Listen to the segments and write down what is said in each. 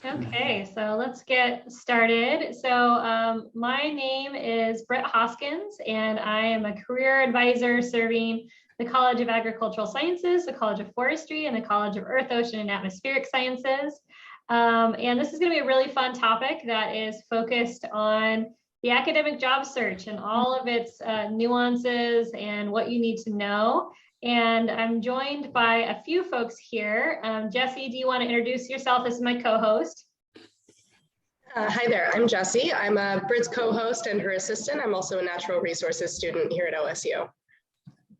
Okay, so let's get started. So my name is Britt Hoskins, and I am a career advisor serving the College of Agricultural Sciences, the College of Forestry, and the College of Earth, Ocean, and Atmospheric Sciences. And this is going to be a really fun topic that is focused on the academic job search and all of its nuances and what you need to know. And I'm joined by a few folks here. Jessie, do you want to introduce yourself as my co-host? Hi there, I'm Jessie. I'm Britt's co-host and her assistant. I'm also a natural resources student here at OSU.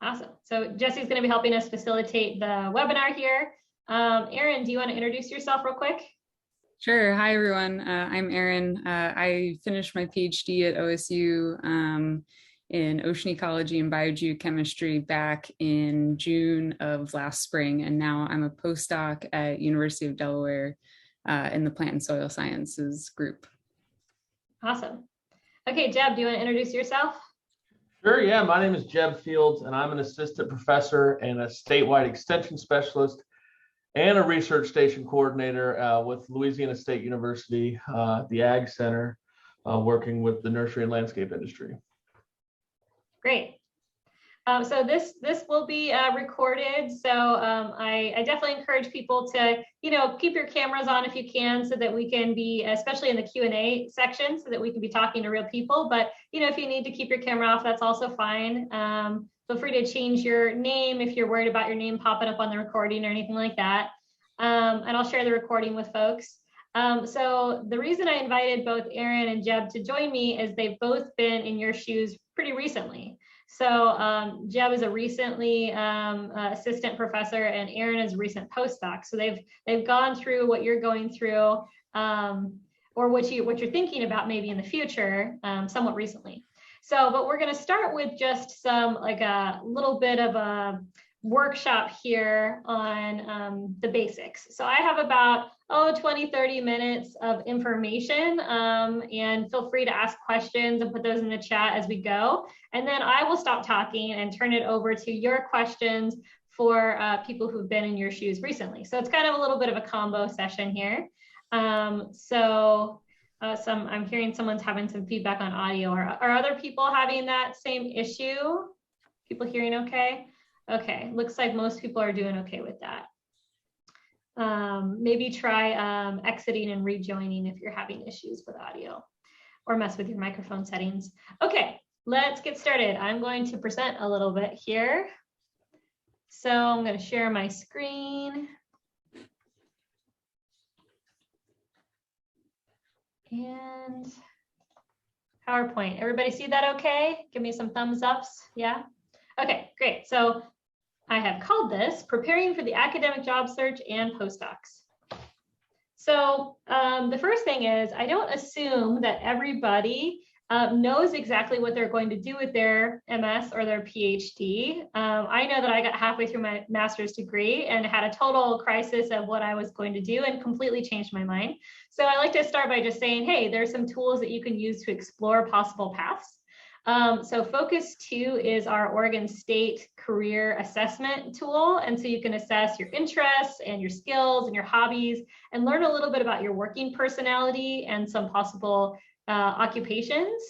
Awesome. So Jessie's going to be helping us facilitate the webinar here. Erin, do you want to introduce yourself real quick? Sure. Hi, everyone. I'm Erin. I finished my PhD at OSU in ocean ecology and biogeochemistry back in June of last spring, and now I'm a postdoc at University of Delaware in the plant and soil sciences group. Awesome. Okay, Jeb, do you want to introduce yourself? Sure, yeah. My name is Jeb Fields, and I'm an assistant professor and a statewide extension specialist and a research station coordinator with Louisiana State University, the Ag Center, working with the nursery and landscape industry. Great. So this will be recorded. So I definitely encourage people to, keep your cameras on if you can, so that we can be, especially in the Q&A section, so that we can be talking to real people. But, if you need to keep your camera off, that's also fine. Feel free to change your name if you're worried about your name popping up on the recording or anything like that. And I'll share the recording with folks. So the reason I invited both Erin and Jeb to join me is they've both been in your shoes pretty recently. So Jeb is a recently assistant professor, and Erin is a recent postdoc. So they've gone through what you're going through, or what you're thinking about maybe in the future, somewhat recently. So, but we're going to start with just some, like a little bit of a workshop here on the basics. So I have about 20-30 minutes of information, and feel free to ask questions and put those in the chat as we go. And then I will stop talking and turn it over to your questions for people who've been in your shoes recently. So it's kind of a little bit of a combo session here. I'm hearing someone's having some feedback on audio. Are other people having that same issue? People hearing okay? Okay, looks like most people are doing okay with that. Maybe try exiting and rejoining if you're having issues with audio, or mess with your microphone settings. Okay, let's get started. I'm going to present a little bit here. So I'm going to share my screen. And PowerPoint. Everybody see that okay? Give me some thumbs ups. Yeah? Okay, great. So I have called this Preparing for the Academic Job Search and Postdocs. So the first thing is, I don't assume that everybody knows exactly what they're going to do with their MS or their PhD. I know that I got halfway through my master's degree and had a total crisis of what I was going to do and completely changed my mind. So I like to start by just saying, hey, there's some tools that you can use to explore possible paths. So Focus 2 is our Oregon State career assessment tool. And so you can assess your interests and your skills and your hobbies and learn a little bit about your working personality and some possible occupations.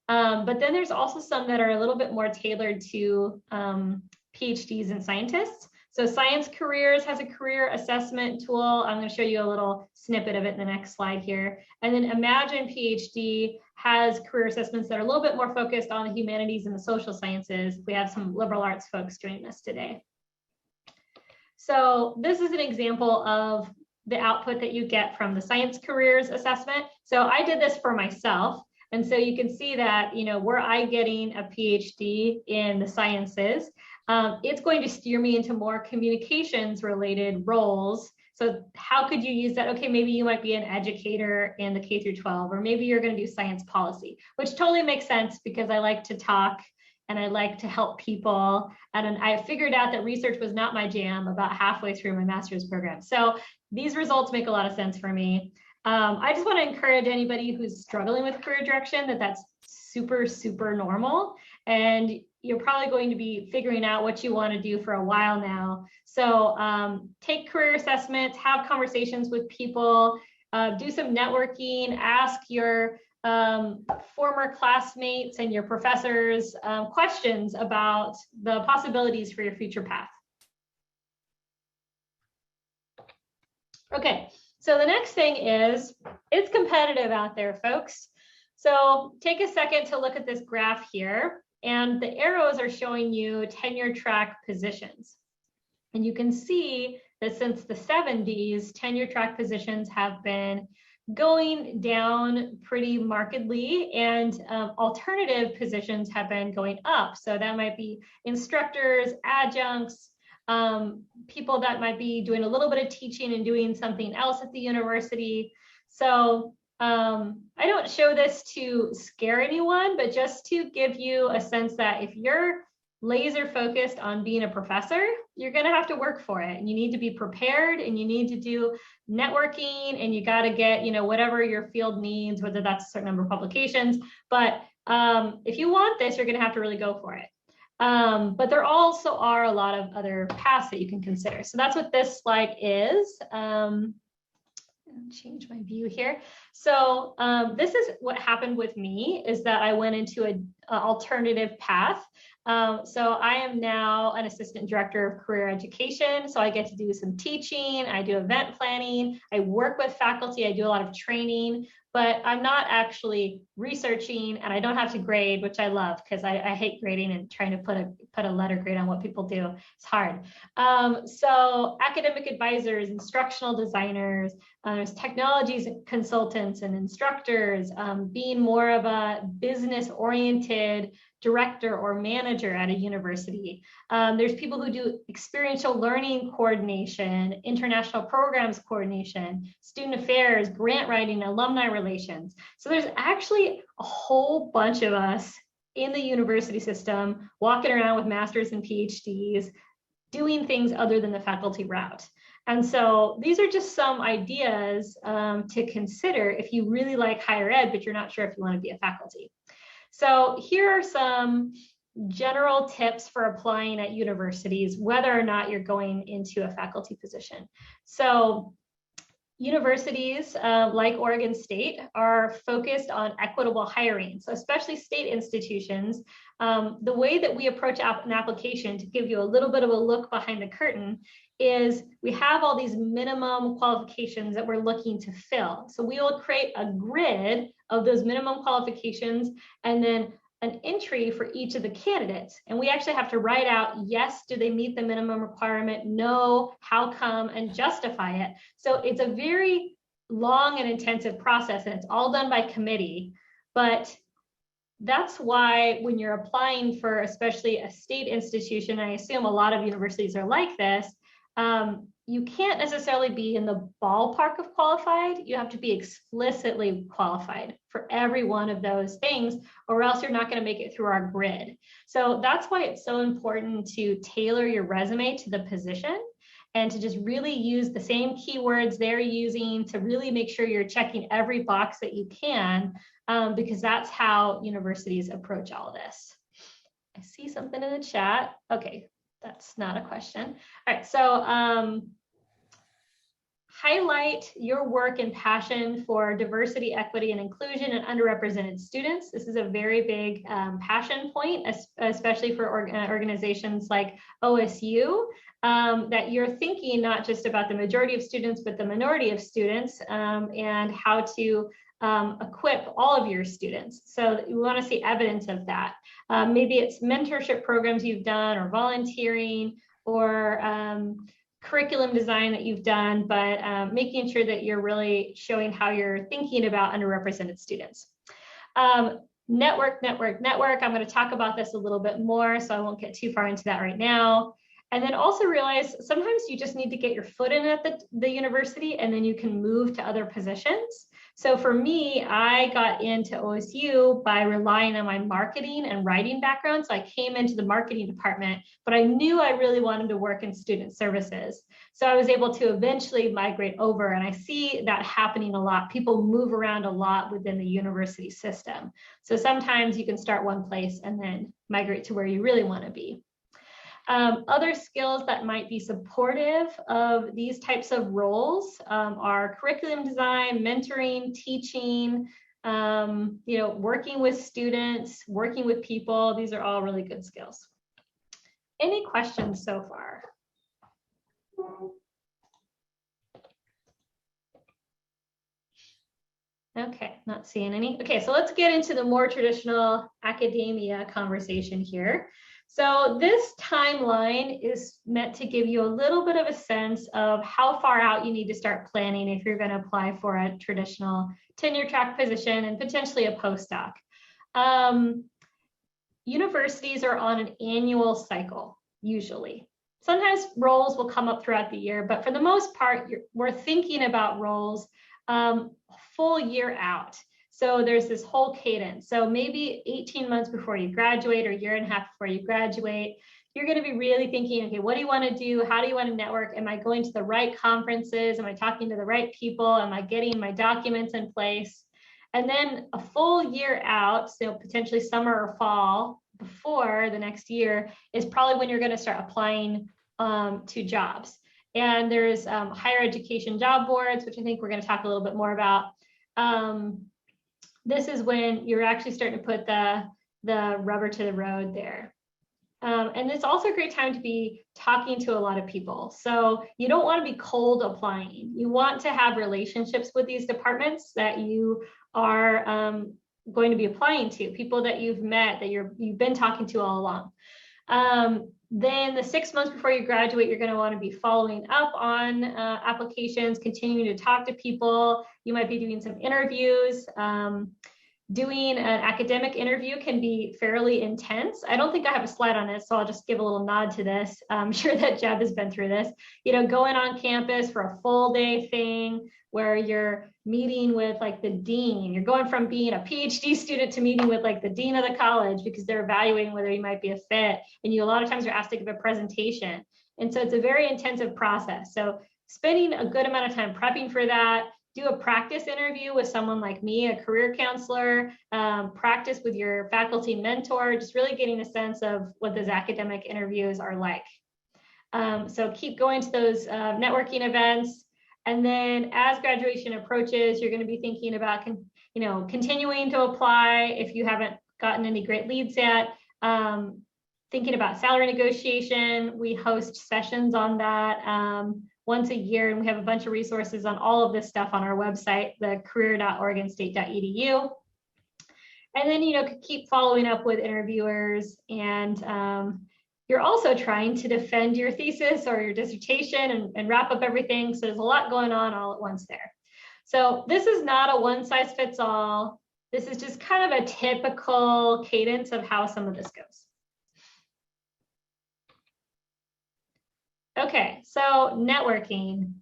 But then there's also some that are a little bit more tailored to PhDs and scientists. So Science Careers has a career assessment tool. I'm going to show you a little snippet of it in the next slide here. And then Imagine PhD has career assessments that are a little bit more focused on the humanities and the social sciences. We have some liberal arts folks joining us today. So this is an example of the output that you get from the Science Careers assessment. So I did this for myself. And so you can see that, were I getting a PhD in the sciences, it's going to steer me into more communications related roles. So how could you use that? Okay, maybe you might be an educator in the K through 12, or maybe you're going to do science policy, which totally makes sense because I like to talk and I like to help people. And I figured out that research was not my jam about halfway through my master's program. So these results make a lot of sense for me. I just want to encourage anybody who's struggling with career direction that that's super, super normal. And you're probably going to be figuring out what you want to do for a while now. So take career assessments, have conversations with people, do some networking, ask your former classmates and your professors questions about the possibilities for your future path. Okay, so the next thing is, it's competitive out there, folks. So take a second to look at this graph here, and the arrows are showing you tenure track positions. And you can see that since the 70s, tenure track positions have been going down pretty markedly, and alternative positions have been going up. So that might be instructors, adjuncts, people that might be doing a little bit of teaching and doing something else at the university. So I don't show this to scare anyone, but just to give you a sense that if you're laser focused on being a professor, you're going to have to work for it, and you need to be prepared, and you need to do networking, and you got to get, you know, whatever your field needs, whether that's a certain number of publications. But if you want this, you're going to have to really go for it. But there also are a lot of other paths that you can consider. So that's what this slide is. Change my view here. So this is what happened with me, is that I went into an alternative path. So I am now an assistant director of career education. So I get to do some teaching, I do event planning, I work with faculty, I do a lot of training, but I'm not actually researching, and I don't have to grade, which I love, because I hate grading and trying to put a letter grade on what people do. It's hard. So academic advisors, instructional designers, there's technologies consultants and instructors, being more of a business-oriented director or manager at a university. There's people who do experiential learning coordination, international programs coordination, student affairs, grant writing, alumni relations. So there's actually a whole bunch of us in the university system walking around with masters and PhDs doing things other than the faculty route. And so these are just some ideas to consider if you really like higher ed, but you're not sure if you want to be a faculty. So here are some general tips for applying at universities, whether or not you're going into a faculty position. So universities like Oregon State are focused on equitable hiring. So especially state institutions, the way that we approach an application, to give you a little bit of a look behind the curtain, is we have all these minimum qualifications that we're looking to fill. So we will create a grid of those minimum qualifications and then an entry for each of the candidates. And we actually have to write out, yes, do they meet the minimum requirement? No, how come, and justify it. So it's a very long and intensive process, and it's all done by committee. But that's why when you're applying for especially a state institution, I assume a lot of universities are like this, you can't necessarily be in the ballpark of qualified. You have to be explicitly qualified for every one of those things, or else you're not going to make it through our grid. So that's why it's so important to tailor your resume to the position, and to just really use the same keywords they're using to really make sure you're checking every box that you can, because that's how universities approach all this. I see something in the chat. Okay, that's not a question. All right, so highlight your work and passion for diversity, equity, and inclusion and underrepresented students. This is a very big passion point, especially for organizations like OSU, that you're thinking not just about the majority of students, but the minority of students, and how to equip all of your students. So we want to see evidence of that. Maybe it's mentorship programs you've done, or volunteering, or curriculum design that you've done, but making sure that you're really showing how you're thinking about underrepresented students. Network. I'm going to talk about this a little bit more, so I won't get too far into that right now. And then also realize sometimes you just need to get your foot in at the university, and then you can move to other positions. So for me, I got into OSU by relying on my marketing and writing background. So I came into the marketing department, but I knew I really wanted to work in student services. So I was able to eventually migrate over, and I see that happening a lot. People move around a lot within the university system. So sometimes you can start one place and then migrate to where you really want to be. Other skills that might be supportive of these types of roles are curriculum design, mentoring, teaching, working with students, working with people. These are all really good skills. Any questions so far? Okay, not seeing any. Okay, so let's get into the more traditional academia conversation here. So this timeline is meant to give you a little bit of a sense of how far out you need to start planning if you're going to apply for a traditional tenure track position and potentially a postdoc. Universities are on an annual cycle, usually. Sometimes roles will come up throughout the year, but for the most part, we're thinking about roles full year out. So there's this whole cadence. So maybe 18 months before you graduate or a year and a half before you graduate, you're going to be really thinking, okay, what do you want to do? How do you want to network? Am I going to the right conferences? Am I talking to the right people? Am I getting my documents in place? And then a full year out, so potentially summer or fall before the next year, is probably when you're going to start applying to jobs. And there's higher education job boards, which I think we're going to talk a little bit more about. This is when you're actually starting to put the rubber to the road there. And it's also a great time to be talking to a lot of people. So you don't want to be cold applying. You want to have relationships with these departments that you are going to be applying to, people that you've met, that you've been talking to all along. Then the 6 months before you graduate, you're going to want to be following up on applications, continuing to talk to people. You might be doing some interviews. Doing an academic interview can be fairly intense. I don't think I have a slide on it, so I'll just give a little nod to this. I'm sure that Jeb has been through this. Going on campus for a full day thing where you're meeting with like the dean. You're going from being a PhD student to meeting with like the dean of the college because they're evaluating whether you might be a fit. And a lot of times you're asked to give a presentation. And so it's a very intensive process. So spending a good amount of time prepping for that. Do a practice interview with someone like me, a career counselor, practice with your faculty mentor, just really getting a sense of what those academic interviews are like. So keep going to those networking events. And then as graduation approaches, you're going to be thinking about, continuing to apply if you haven't gotten any great leads yet. Thinking about salary negotiation. We host sessions on that once a year, and we have a bunch of resources on all of this stuff on our website, the career.oregonstate.edu. And then, keep following up with interviewers, and you're also trying to defend your thesis or your dissertation and wrap up everything. So there's a lot going on all at once there. So this is not a one size fits all. This is just kind of a typical cadence of how some of this goes. Okay, so networking.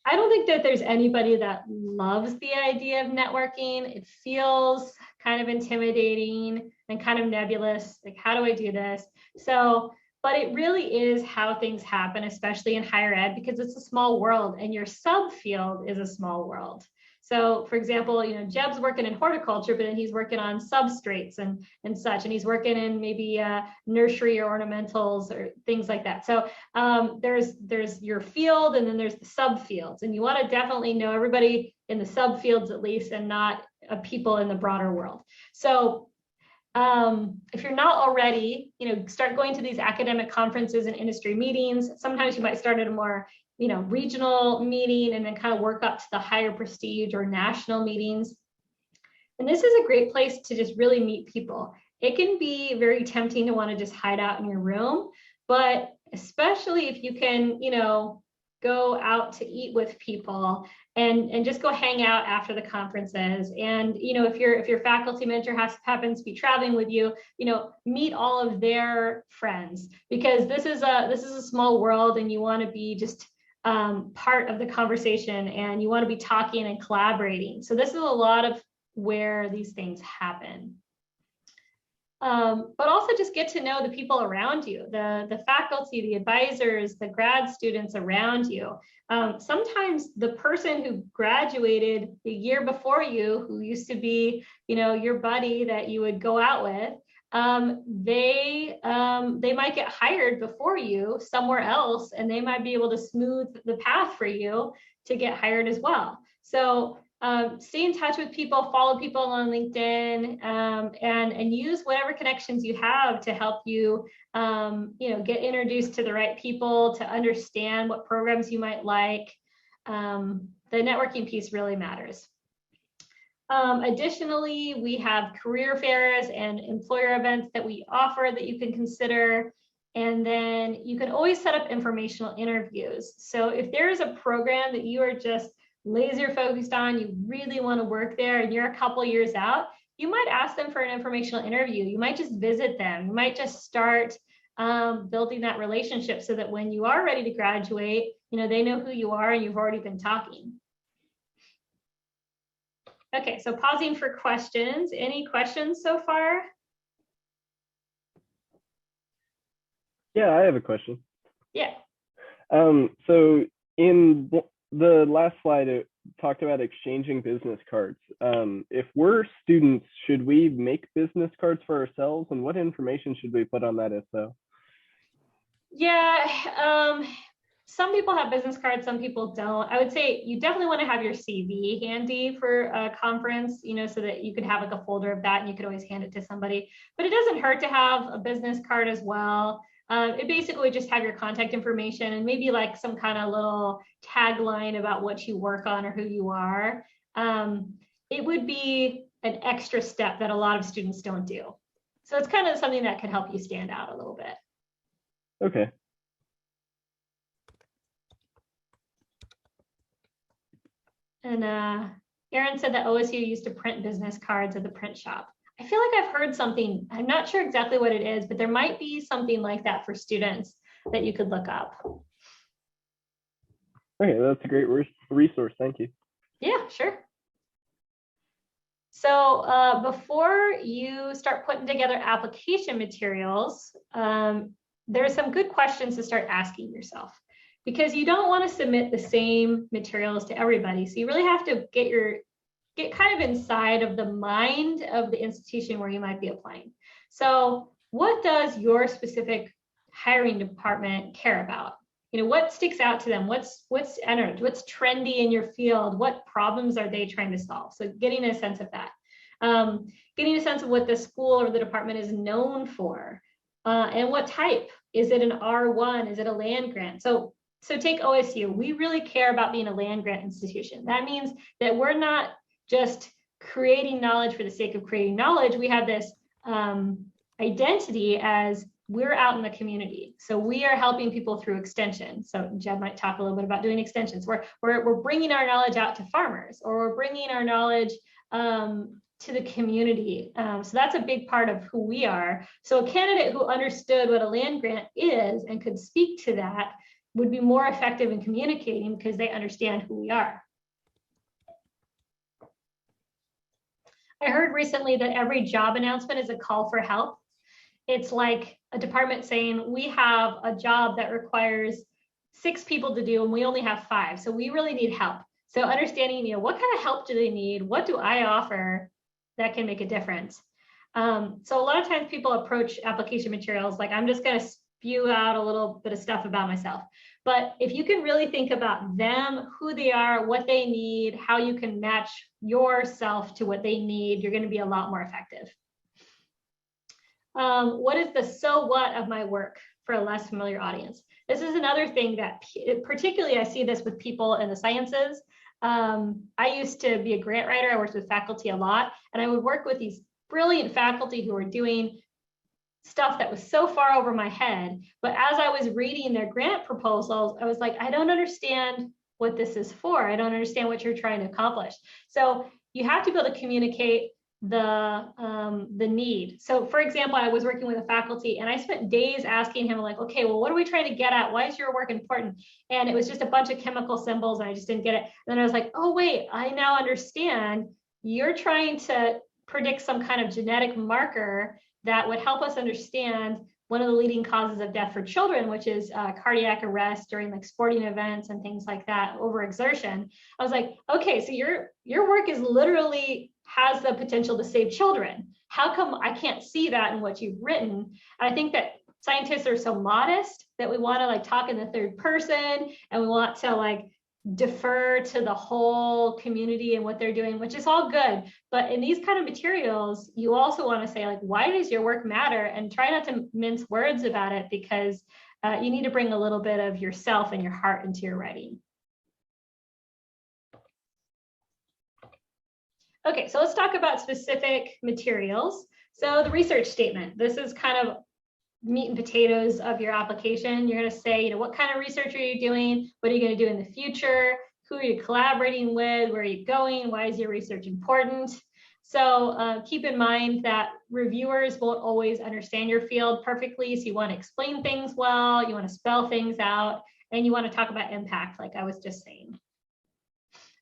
I don't think that there's anybody that loves the idea of networking. It feels kind of intimidating and kind of nebulous. Like, how do I do this? But it really is how things happen, especially in higher ed, because it's a small world and your subfield is a small world. So for example, Jeb's working in horticulture, but then he's working on substrates and such, and he's working in maybe nursery or ornamentals or things like that. So there's your field, and then there's the subfields, and you want to definitely know everybody in the subfields at least, and not people in the broader world. So if you're not already, start going to these academic conferences and industry meetings. Sometimes you might start at a more regional meeting and then kind of work up to the higher prestige or national meetings. And this is a great place to just really meet people. It can be very tempting to want to just hide out in your room, but especially if you can, go out to eat with people and just go hang out after the conferences. And, if your faculty mentor happens to be traveling with you, meet all of their friends, because this is a small world, and you want to be just part of the conversation, and you want to be talking and collaborating. So this is a lot of where these things happen. But also just get to know the people around you, the faculty, the advisors, the grad students around you. Sometimes the person who graduated the year before you, who used to be, your buddy that you would go out with, they might get hired before you somewhere else, and they might be able to smooth the path for you to get hired as well. So stay in touch with people, follow people on LinkedIn, and use whatever connections you have to help you, get introduced to the right people, to understand what programs you might like. The networking piece really matters. Additionally, we have career fairs and employer events that we offer that you can consider. And then you can always set up informational interviews. So if there is a program that you are just laser focused on, you really want to work there, and you're a couple years out, you might ask them for an informational interview. You might just visit them. You might just start building that relationship so that when you are ready to graduate, they know who you are and you've already been talking. Okay, so pausing for questions. Any questions so far? Yeah, I have a question. Yeah. So in the last slide, it talked about exchanging business cards. If we're students, should we make business cards for ourselves, and what information should we put on that if so? Yeah, some people have business cards, some people don't. I would say you definitely want to have your CV handy for a conference, so that you could have like a folder of that and you could always hand it to somebody. But it doesn't hurt to have a business card as well. It basically just have your contact information and maybe like some kind of little tagline about what you work on or who you are. It would be an extra step that a lot of students don't do. So it's kind of something that can help you stand out a little bit. Okay. And Aaron said that OSU used to print business cards at the print shop. I feel like I've heard something, I'm not sure exactly what it is, but there might be something like that for students that you could look up. Okay, that's a great resource. Thank you. Yeah, sure. So before you start putting together application materials, there's some good questions to start asking yourself, because you don't want to submit the same materials to everybody. So you really have to get kind of inside of the mind of the institution where you might be applying. So what does your specific hiring department care about? What sticks out to them? What's trendy in your field? What problems are they trying to solve? So getting a sense of that. Getting a sense of what the school or the department is known for. And what type? Is it an R1? Is it a land grant? So take OSU. We really care about being a land grant institution. That means that we're not just creating knowledge for the sake of creating knowledge. We have this identity as we're out in the community. So we are helping people through extension. So Jeb might talk a little bit about doing extensions. We're bringing our knowledge out to farmers, or we're bringing our knowledge to the community. So that's a big part of who we are. So a candidate who understood what a land grant is and could speak to that would be more effective in communicating because they understand who we are. I heard recently that every job announcement is a call for help. It's like a department saying, we have a job that requires 6 people to do, and we only have 5. So we really need help. So understanding, what kind of help do they need? What do I offer that can make a difference? So a lot of times people approach application materials like, I'm just going to spew out a little bit of stuff about myself. But if you can really think about them, who they are, what they need, how you can match yourself to what they need, you're going to be a lot more effective. What is the so what of my work for a less familiar audience? This is another thing that particularly I see this with people in the sciences. I used to be a grant writer. I worked with faculty a lot, and I would work with these brilliant faculty who were doing stuff that was so far over my head. But as I was reading their grant proposals, I was like, I don't understand what this is for. I don't understand what you're trying to accomplish. So you have to be able to communicate the need. So for example, I was working with a faculty and I spent days asking him like, okay, well, what are we trying to get at? Why is your work important? And it was just a bunch of chemical symbols and I just didn't get it. And then I was like, oh, wait, I now understand. You're trying to predict some kind of genetic marker that would help us understand one of the leading causes of death for children, which is cardiac arrest during like sporting events and things like that, overexertion. I was like, okay, so your work is literally has the potential to save children. How come I can't see that in what you've written? And I think that scientists are so modest that we want to like talk in the third person, and we want to like defer to the whole community and what they're doing, which is all good. But in these kind of materials, you also want to say like, why does your work matter? And try not to mince words about it, because you need to bring a little bit of yourself and your heart into your writing. Okay, so let's talk about specific materials. So the research statement, this is kind of meat and potatoes of your application. You're going to say, you know, what kind of research are you doing? What are you going to do in the future? Who are you collaborating with? Where are you going? Why is your research important? So keep in mind that reviewers won't always understand your field perfectly. So you want to explain things well, you want to spell things out, and you want to talk about impact, like I was just saying.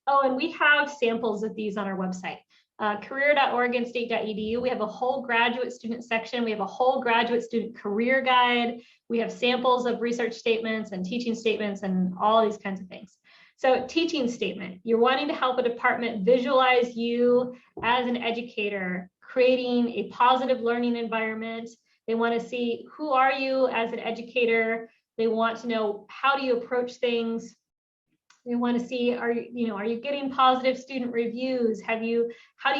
Oh, and we have samples of these on our website. Career.oregonstate.edu. We have a whole graduate student section. We have a whole graduate student career guide. We have samples of research statements and teaching statements and all these kinds of things. So teaching statement, you're wanting to help a department visualize you as an educator, creating a positive learning environment. They want to see who are you as an educator. They want to know how do you approach things. We want to see, are you getting positive student reviews? How do you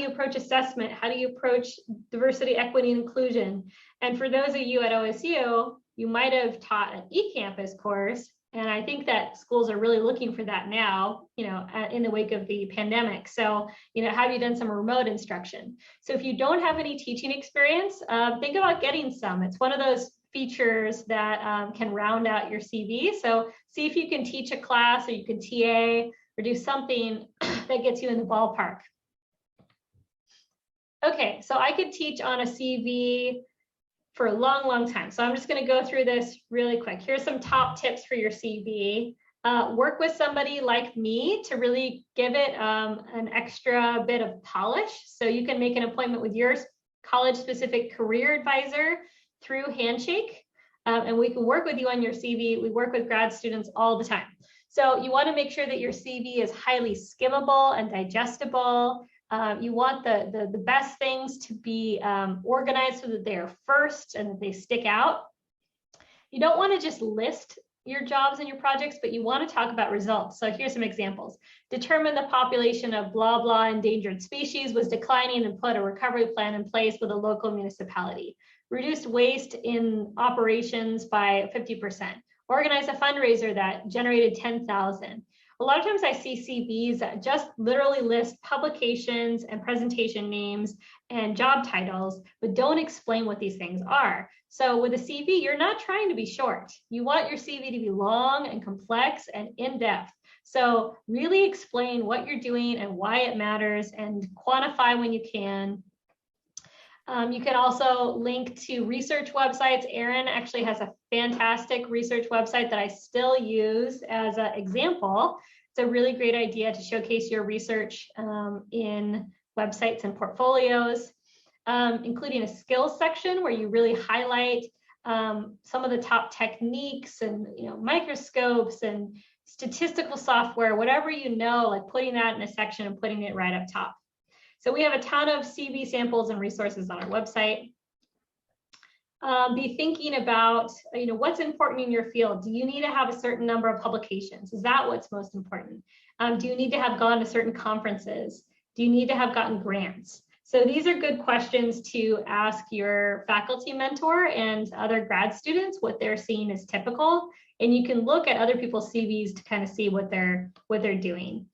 approach assessment? How do you approach diversity, equity, and inclusion? And for those of you at OSU, you might have taught an eCampus course. And I think that schools are really looking for that now, in the wake of the pandemic. So, have you done some remote instruction? So if you don't have any teaching experience, think about getting some. It's one of those features that can round out your CV. So see if you can teach a class, or you can TA, or do something that gets you in the ballpark. Okay, so I could teach on a CV for a long, long time. So I'm just going to go through this really quick. Here's some top tips for your CV. Work with somebody like me to really give it an extra bit of polish. So you can make an appointment with your college-specific career advisor through Handshake, and we can work with you on your CV. We work with grad students all the time. So you want to make sure that your CV is highly skimmable and digestible. You want the best things to be organized so that they are first and that they stick out. You don't want to just list your jobs and your projects, but you want to talk about results. So here's some examples. Determine the population of blah, blah endangered species was declining and put a recovery plan in place with a local municipality. Reduced waste in operations by 50%. Organize a fundraiser that generated 10,000. A lot of times I see CVs that just literally list publications and presentation names and job titles, but don't explain what these things are. So with a CV, you're not trying to be short. You want your CV to be long and complex and in-depth. So really explain what you're doing and why it matters, and quantify when you can. You can also link to research websites. Erin actually has a fantastic research website that I still use as an example. It's a really great idea to showcase your research in websites and portfolios, including a skills section where you really highlight some of the top techniques and microscopes and statistical software, whatever like putting that in a section and putting it right up top. So we have a ton of CV samples and resources on our website. Be thinking about, what's important in your field. Do you need to have a certain number of publications? Is that what's most important? Do you need to have gone to certain conferences? Do you need to have gotten grants? So these are good questions to ask your faculty mentor and other grad students what they're seeing as typical. And you can look at other people's CVs to kind of see what they're doing.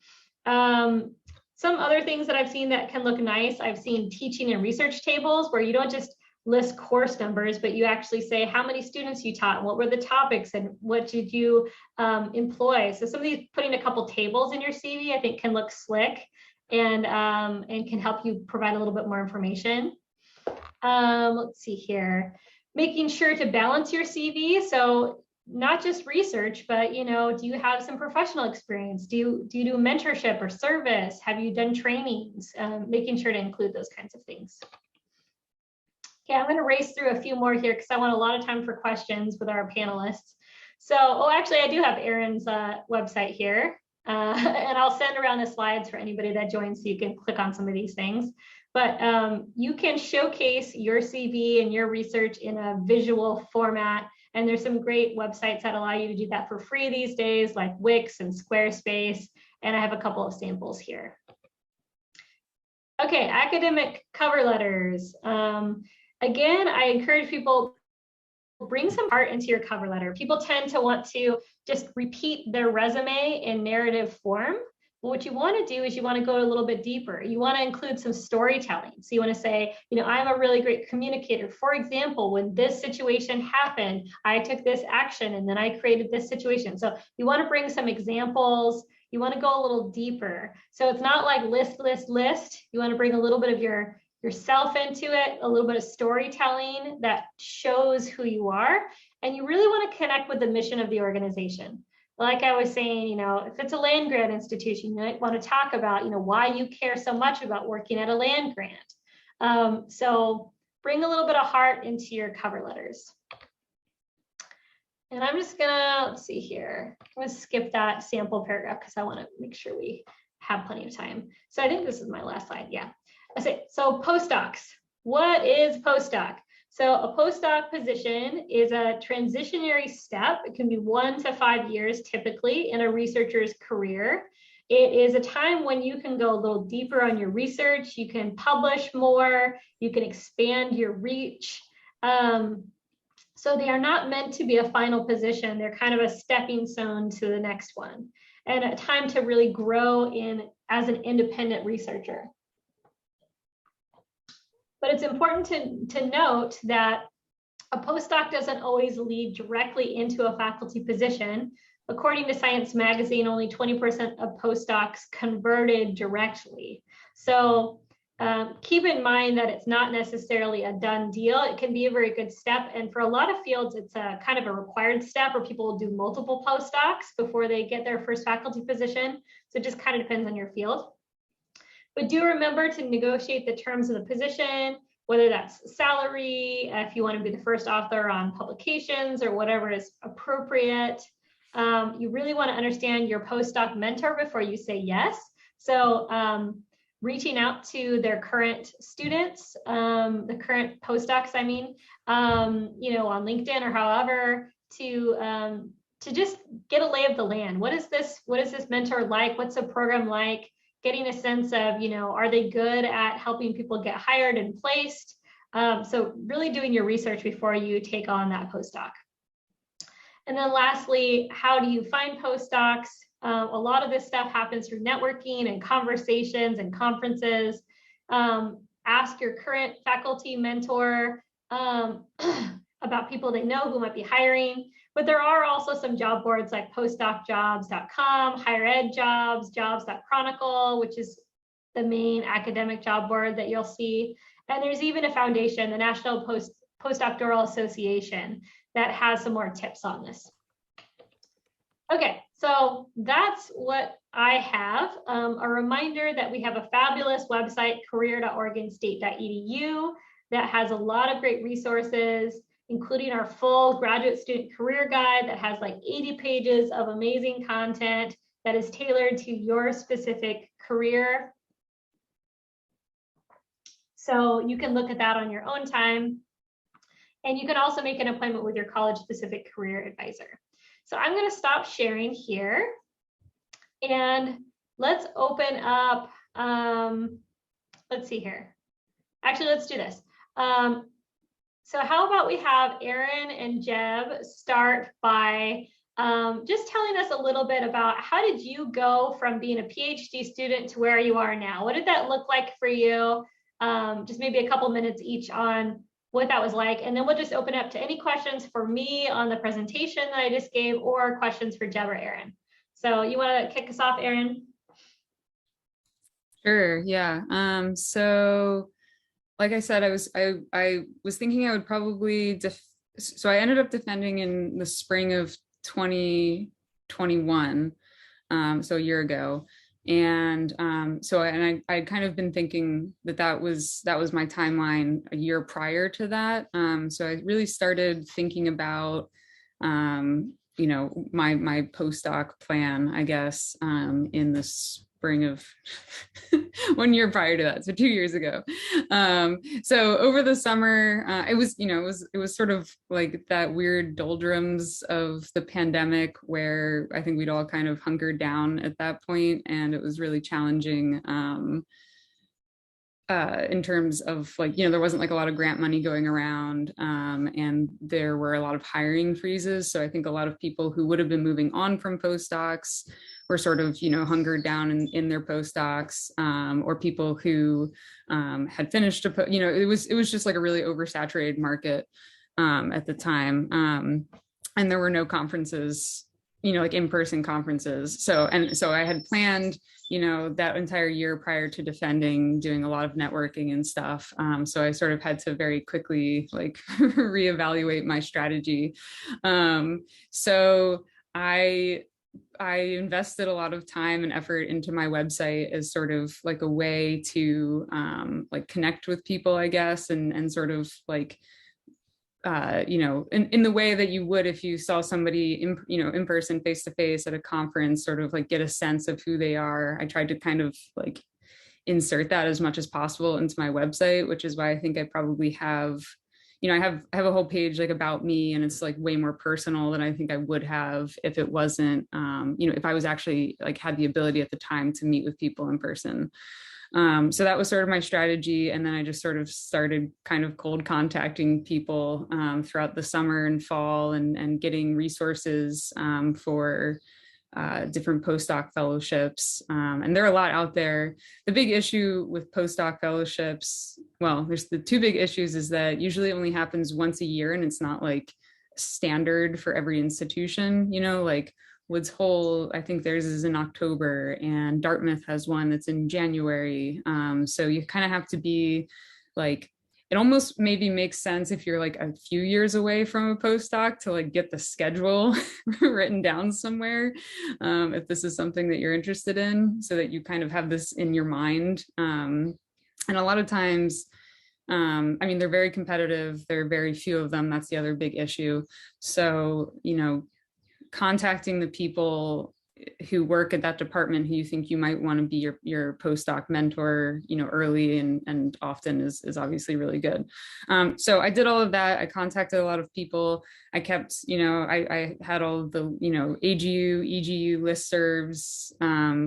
Some other things that I've seen that can look nice, I've seen teaching and research tables where you don't just list course numbers, but you actually say how many students you taught, what were the topics, and what did you employ. So some of these, putting a couple tables in your CV, I think can look slick and can help you provide a little bit more information. Let's see here. Making sure to balance your CV. So not just research, but do you have some professional experience? Do you do mentorship or service? Have you done trainings? Making sure to include those kinds of things. Okay, I'm going to race through a few more here because I want a lot of time for questions with our panelists. So, oh, actually, I do have Erin's website here, and I'll send around the slides for anybody that joins so you can click on some of these things. But you can showcase your CV and your research in a visual format. And there's some great websites that allow you to do that for free these days, like Wix and Squarespace. And I have a couple of samples here. Okay, academic cover letters. Again, I encourage people, bring some art into your cover letter. People tend to want to just repeat their resume in narrative form. But what you want to do is you want to go a little bit deeper. You want to include some storytelling. So you want to say, I'm a really great communicator. For example, when this situation happened, I took this action and then I created this situation. So you want to bring some examples. You want to go a little deeper. So it's not like list, list, list. You want to bring a little bit of yourself into it, a little bit of storytelling that shows who you are. And you really want to connect with the mission of the organization. Like I was saying, if it's a land grant institution, you might want to talk about, why you care so much about working at a land grant. So bring a little bit of heart into your cover letters. And I'm just gonna, let's see here. I'm gonna skip that sample paragraph because I want to make sure we have plenty of time. So I think this is my last slide, yeah. So postdocs, what is postdoc? So a postdoc position is a transitionary step. It can be 1 to 5 years typically in a researcher's career. It is a time when you can go a little deeper on your research, you can publish more, you can expand your reach. So they are not meant to be a final position. They're kind of a stepping stone to the next one, and a time to really grow as an independent researcher. But it's important to note that a postdoc doesn't always lead directly into a faculty position. According to Science Magazine, only 20% of postdocs converted directly. So keep in mind that it's not necessarily a done deal. It can be a very good step. And for a lot of fields, it's a kind of a required step where people will do multiple postdocs before they get their first faculty position. So it just kind of depends on your field. But do remember to negotiate the terms of the position, whether that's salary, if you want to be the first author on publications or whatever is appropriate. You really want to understand your postdoc mentor before you say yes. So reaching out to their current students, the current postdocs, I mean, on LinkedIn or however, to just get a lay of the land. What is this mentor like? What's the program like? Getting a sense of, are they good at helping people get hired and placed? So really doing your research before you take on that postdoc. And then lastly, how do you find postdocs? A lot of this stuff happens through networking and conversations and conferences. Ask your current faculty mentor about people they know who might be hiring. But there are also some job boards like postdocjobs.com, higher ed jobs, jobs.chronicle, which is the main academic job board that you'll see. And there's even a foundation, the National Postdoctoral Association, that has some more tips on this. Okay, so that's what I have. A reminder that we have a fabulous website, career.oregonstate.edu, that has a lot of great resources, including our full graduate student career guide that has like 80 pages of amazing content that is tailored to your specific career. So you can look at that on your own time. And you can also make an appointment with your college-specific career advisor. So I'm going to stop sharing here. And let's open up, let's see here. Actually, let's do this. So how about we have Erin and Jeb start by just telling us a little bit about how did you go from being a PhD student to where you are now? What did that look like for you? Just maybe a couple minutes each on what that was like. And then we'll just open up to any questions for me on the presentation that I just gave or questions for Jeb or Erin. So you want to kick us off, Erin? Sure, yeah. So like I said, I was thinking I would probably, so I ended up defending in the spring of 2021, so a year ago. And I'd kind of been thinking that was my timeline a year prior to that. So I really started thinking about, you know, my postdoc plan, I guess, in the spring of 1 year prior to that, so 2 years ago. So over the summer, it was, you know, it was sort of like that weird doldrums of the pandemic where I think we'd all kind of hunkered down at that point, and it was really challenging. In terms of, like, you know, there wasn't like a lot of grant money going around, and there were a lot of hiring freezes. So I think a lot of people who would have been moving on from postdocs were sort of, you know, hungered down in their postdocs, or people who had finished you know, it was just like a really oversaturated market at the time, and there were no conferences, you know, like in-person conferences. So I had planned, you know, that entire year prior to defending, doing a lot of networking and stuff. So I sort of had to very quickly like reevaluate my strategy. So I invested a lot of time and effort into my website as sort of like a way to like connect with people, I guess, and sort of like, you know, in the way that you would if you saw somebody in person, face to face at a conference, sort of like get a sense of who they are. I tried to kind of like insert that as much as possible into my website, which is why I think I probably have, you know, I have a whole page like about me, and it's like way more personal than I think I would have if it wasn't, you know, if I was actually like had the ability at the time to meet with people in person. So that was sort of my strategy. And then I just sort of started kind of cold contacting people throughout the summer and fall, and getting resources for different postdoc fellowships. And there are a lot out there. The big issue with postdoc fellowships, well, there's the two big issues, is that usually it only happens once a year, and it's not like standard for every institution, you know, like Woods Hole, I think theirs is in October, and Dartmouth has one that's in January. So you kind of have to be like, it almost maybe makes sense if you're like a few years away from a postdoc to like get the schedule written down somewhere, if this is something that you're interested in, so that you kind of have this in your mind. And a lot of times, I mean, they're very competitive. There are very few of them. That's the other big issue. So, you know, contacting the people who work at that department who you think you might want to be your postdoc mentor, you know, early and often is obviously really good. So I did all of that. I contacted a lot of people. I kept, you know, I had all of the, you know, AGU, EGU listservs,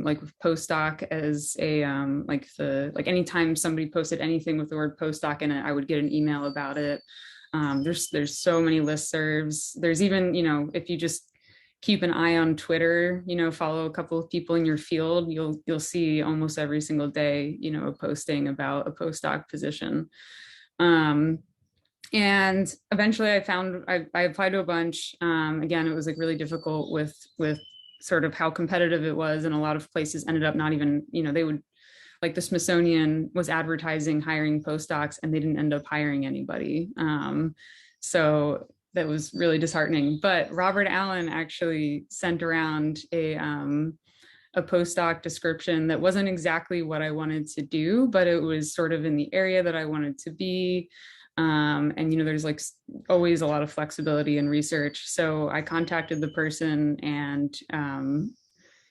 like with postdoc as a, like anytime somebody posted anything with the word postdoc in it, I would get an email about it. There's so many listservs. There's even, you know, if you just keep an eye on Twitter, you know, follow a couple of people in your field, you'll see almost every single day, you know, a posting about a postdoc position. And eventually I applied to a bunch. Again, it was like really difficult with sort of how competitive it was, and a lot of places ended up not even, you know, they would, like the Smithsonian was advertising hiring postdocs, and they didn't end up hiring anybody. So that was really disheartening. But Robert Allen actually sent around a postdoc description that wasn't exactly what I wanted to do, but it was sort of in the area that I wanted to be. And, you know, there's like always a lot of flexibility in research. So I contacted the person, and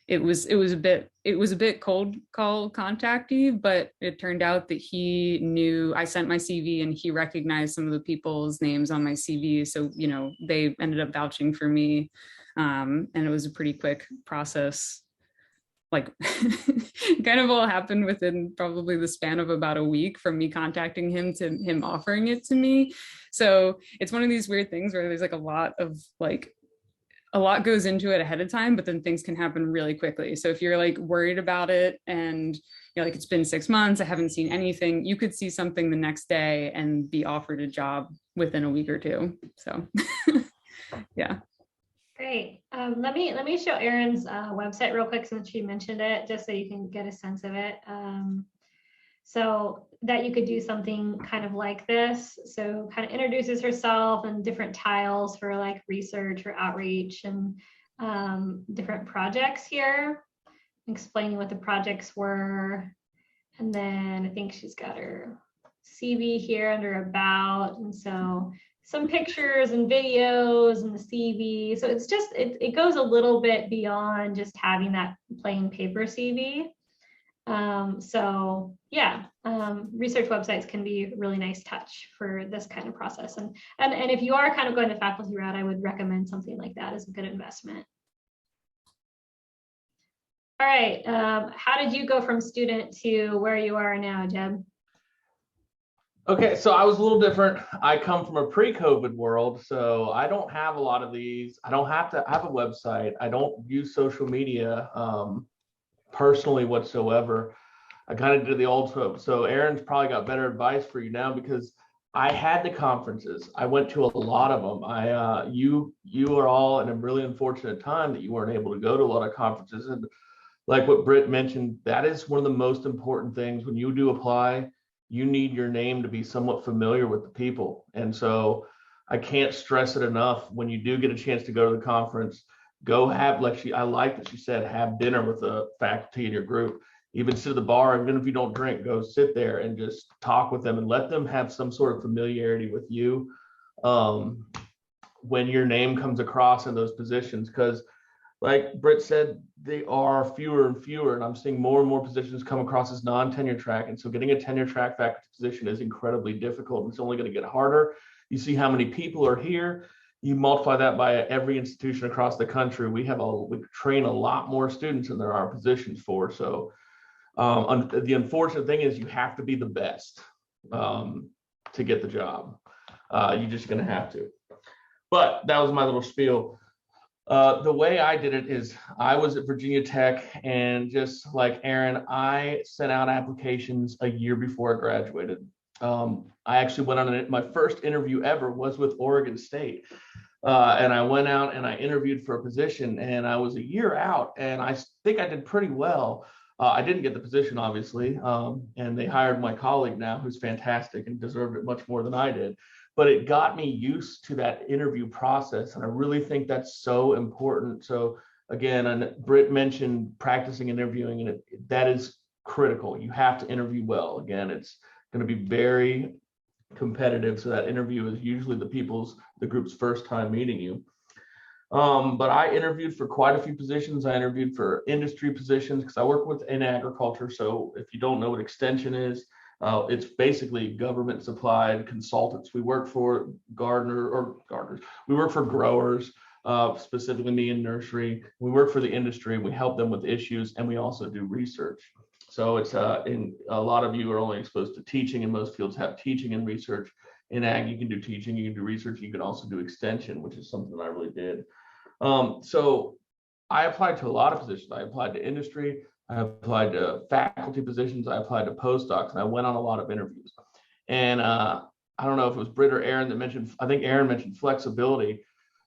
it was a bit cold call contacty, but it turned out that he knew I sent my CV, and he recognized some of the people's names on my CV. So, you know, they ended up vouching for me. And it was a pretty quick process. Like kind of all happened within probably the span of about a week from me contacting him to him offering it to me. So it's one of these weird things where there's like a lot goes into it ahead of time, but then things can happen really quickly. So if you're like worried about it, and you're like, it's been 6 months, I haven't seen anything, you could see something the next day and be offered a job within a week or two. So yeah. Great. Let me show Erin's website real quick since she mentioned it, just so you can get a sense of it. So that you could do something kind of like this. So kind of introduces herself, and different tiles for like research or outreach, and different projects here. explaining what the projects were. And then I think she's got her CV here under about, and so some pictures and videos and the CV. So it's just, it goes a little bit beyond just having that plain paper CV. So yeah, research websites can be a really nice touch for this kind of process. And if you are kind of going the faculty route, I would recommend something like that as a good investment. All right, how did you go from student to where you are now, Jeb? Okay, so I was a little different. I come from a pre-COVID world, so I don't have a lot of these. I don't have to have a website. I don't use social media personally whatsoever. I kind of did the old school. So Aaron's probably got better advice for you now because I had the conferences. I went to a lot of them. You are all in a really unfortunate time that you weren't able to go to a lot of conferences. And like what Britt mentioned, that is one of the most important things when you do apply. You need your name to be somewhat familiar with the people. And so I can't stress it enough. When you do get a chance to go to the conference, go have, I like that she said, have dinner with the faculty in your group. Even sit at the bar, even if you don't drink, go sit there and just talk with them and let them have some sort of familiarity with you when your name comes across in those positions. Because like Britt said, they are fewer and fewer, and I'm seeing more and more positions come across as non-tenure track. And so getting a tenure track faculty position is incredibly difficult. And it's only going to get harder. You see how many people are here. You multiply that by every institution across the country. We train a lot more students than there are positions for. So the unfortunate thing is you have to be the best to get the job. You're just going to have to. But that was my little spiel. The way I did it is I was at Virginia Tech, and just like Aaron, I sent out applications a year before I graduated. I actually went on my first interview ever was with Oregon State. And I went out and I interviewed for a position, and I was a year out, and I think I did pretty well. I didn't get the position, obviously, and they hired my colleague now, who's fantastic and deserved it much more than I did. But it got me used to that interview process, and I really think that's so important. So again, and Britt mentioned practicing interviewing, and that is critical. You have to interview well. Again, it's going to be very competitive, so that interview is usually the group's first time meeting you. But I interviewed for quite a few positions. I interviewed for industry positions because I work in agriculture. So if you don't know what extension is, it's basically government supplied consultants. We work for gardeners. We work for growers, specifically me in nursery. We work for the industry. We help them with issues, and we also do research. So it's in a lot of you are only exposed to teaching, and most fields have teaching and research. In ag, you can do teaching, you can do research, you can also do extension, which is something that I really did. So I applied to a lot of positions. I applied to industry, I applied to faculty positions, I applied to postdocs, and I went on a lot of interviews. And I don't know if it was Britt or Aaron that mentioned, I think Aaron mentioned flexibility.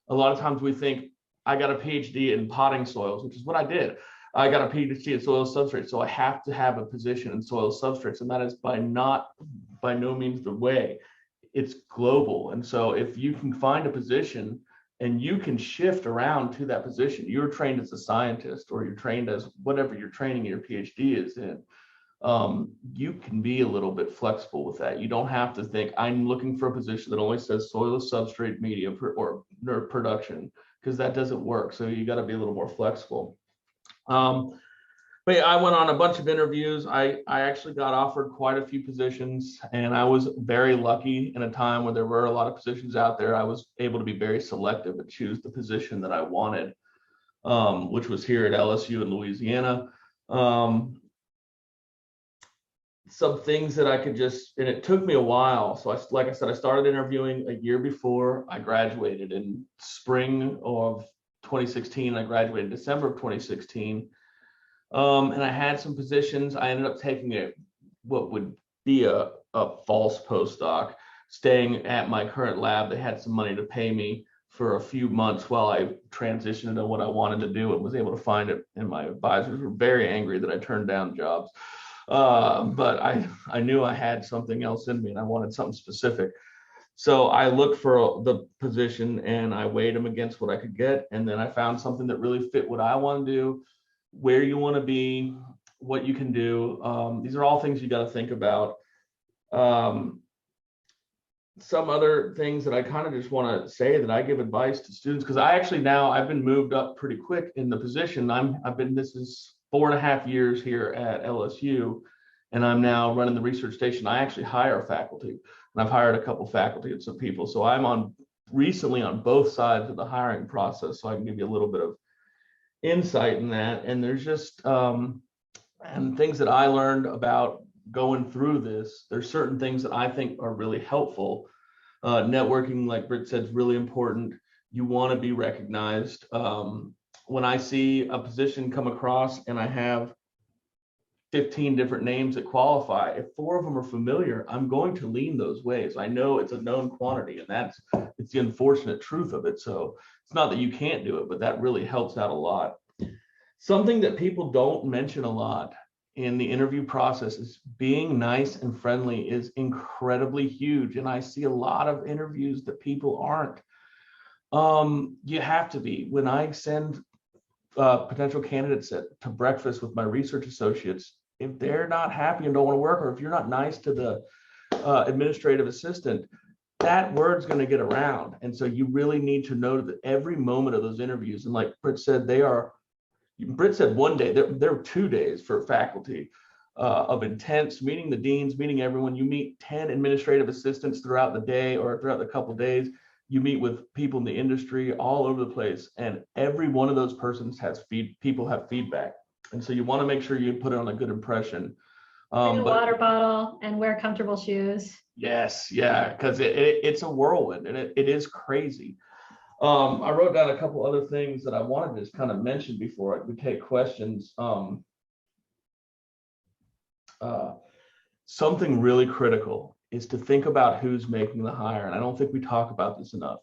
A lot of times we think, I got a PhD in potting soils, which is what I did. I got a PhD in soil substrates, so I have to have a position in soil substrates, and that is by no means the way. It's global. And so if you can find a position and you can shift around to that position, you're trained as a scientist, or you're trained as whatever you're training your PhD is in, you can be a little bit flexible with that. You don't have to think, I'm looking for a position that only says soil substrate media or production, because that doesn't work. So you got to be a little more flexible. But yeah, I went on a bunch of interviews. I actually got offered quite a few positions, and I was very lucky in a time when there were a lot of positions out there. I was able to be very selective and choose the position that I wanted, which was here at LSU in Louisiana. Some things that I could and it took me a while. So like I said, I started interviewing a year before I graduated in spring of 2016. I graduated in December of 2016. And I had some positions. I ended up taking what would be a false postdoc, staying at my current lab. They had some money to pay me for a few months while I transitioned into what I wanted to do and was able to find it. And my advisors were very angry that I turned down jobs. But I knew I had something else in me, and I wanted something specific. So I looked for the position, and I weighed them against what I could get. And then I found something that really fit what I want to do. where you want to be, what you can do. These are all things you got to think about. Some other things that I kind of just want to say that I give advice to students, because I've been moved up pretty quick in the position. This is 4.5 years here at LSU, and I'm now running the research station. I actually hire faculty, and I've hired a couple faculty and some people. So I'm recently on both sides of the hiring process, so I can give you a little bit of insight in that. And there's just and things that I learned about going through this. There's certain things that I think are really helpful. Networking, like Britt said, is really important. You want to be recognized. When I see a position come across and I have 15 different names that qualify, if 4 of them are familiar, I'm going to lean those ways. I know it's a known quantity, and it's the unfortunate truth of it. So it's not that you can't do it, but that really helps out a lot. Something that people don't mention a lot in the interview process is being nice and friendly is incredibly huge. And I see a lot of interviews that people aren't. You have to be. When I send potential candidates to breakfast with my research associates, if they're not happy and don't want to work, or if you're not nice to the administrative assistant, that word's going to get around. And so you really need to know that every moment of those interviews, and like Britt said, Britt said one day, there are 2 days for faculty of intense, meeting the deans, meeting everyone. You meet 10 administrative assistants throughout the day or throughout the couple of days. You meet with people in the industry all over the place, and every one of those persons people have feedback. And so you want to make sure you put it on a good impression. Bring a water bottle and wear comfortable shoes. Yes, yeah, because it's a whirlwind, and it is crazy. I wrote down a couple other things that I wanted to just kind of mention before we take questions. Something really critical is to think about who's making the hire. And I don't think we talk about this enough.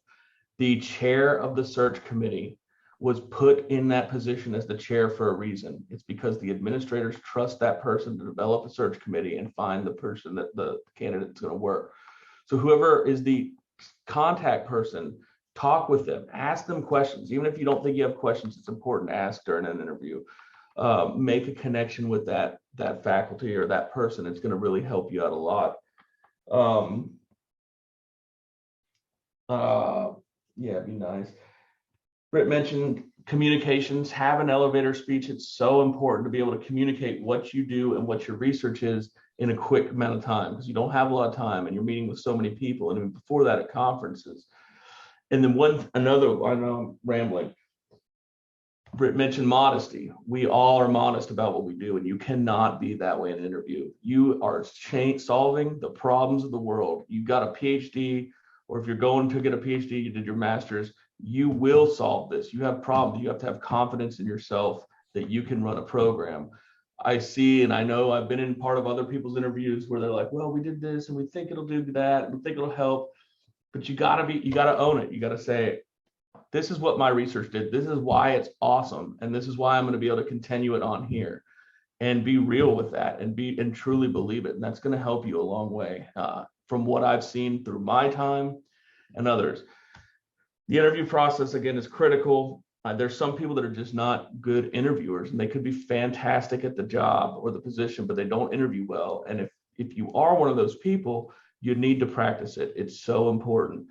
The chair of the search committee was put in that position as the chair for a reason. It's because the administrators trust that person to develop a search committee and find the person that the candidate's going to work. So whoever is the contact person, talk with them, ask them questions. Even if you don't think you have questions, it's important to ask during an interview. Make a connection with that faculty or that person. It's going to really help you out a lot. Yeah, be nice. Britt mentioned communications. Have an elevator speech. It's so important to be able to communicate what you do and what your research is in a quick amount of time, because you don't have a lot of time and you're meeting with so many people. And before that, at conferences. And then I know I'm rambling. Britt mentioned modesty. We all are modest about what we do, and you cannot be that way in an interview. You are solving the problems of the world. You got a PhD, or if you're going to get a PhD, you did your master's, you will solve this. You have problems. You have to have confidence in yourself that you can run a program. I see, and I know I've been in part of other people's interviews where they're like, well, we did this and we think it'll do that, and we think it'll help. But you gotta own it. You gotta say, this is what my research did. This is why it's awesome. And this is why I'm going to be able to continue it on here, and be real with that and truly believe it. And that's going to help you a long way from what I've seen through my time and others. The interview process, again, is critical. There's some people that are just not good interviewers, and they could be fantastic at the job or the position, but they don't interview well. And if you are one of those people, you need to practice it. It's so important.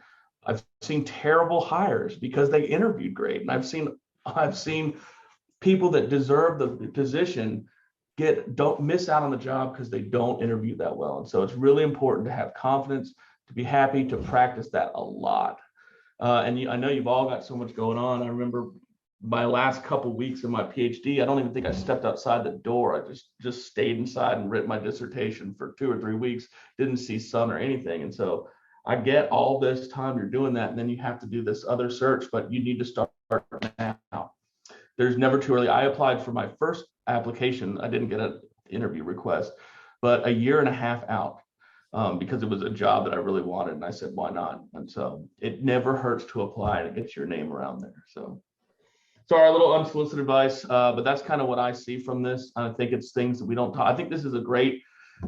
I've seen terrible hires because they interviewed great. And I've seen people that deserve the position don't miss out on the job because they don't interview that well. And so it's really important to have confidence, to be happy, to practice that a lot. I know you've all got so much going on. I remember my last couple weeks of my PhD, I don't even think I stepped outside the door. I just stayed inside and wrote my dissertation for 2 or 3 weeks, didn't see sun or anything. And so I get all this time you're doing that, and then you have to do this other search, but you need to start now. There's never too early. I applied for my first application. I didn't get an interview request, but a year and a half out because it was a job that I really wanted. And I said, why not? And so it never hurts to apply, and it gets your name around there. So sorry, a little unsolicited advice, but that's kind of what I see from this. I think it's things that we don't talk. I think this is a great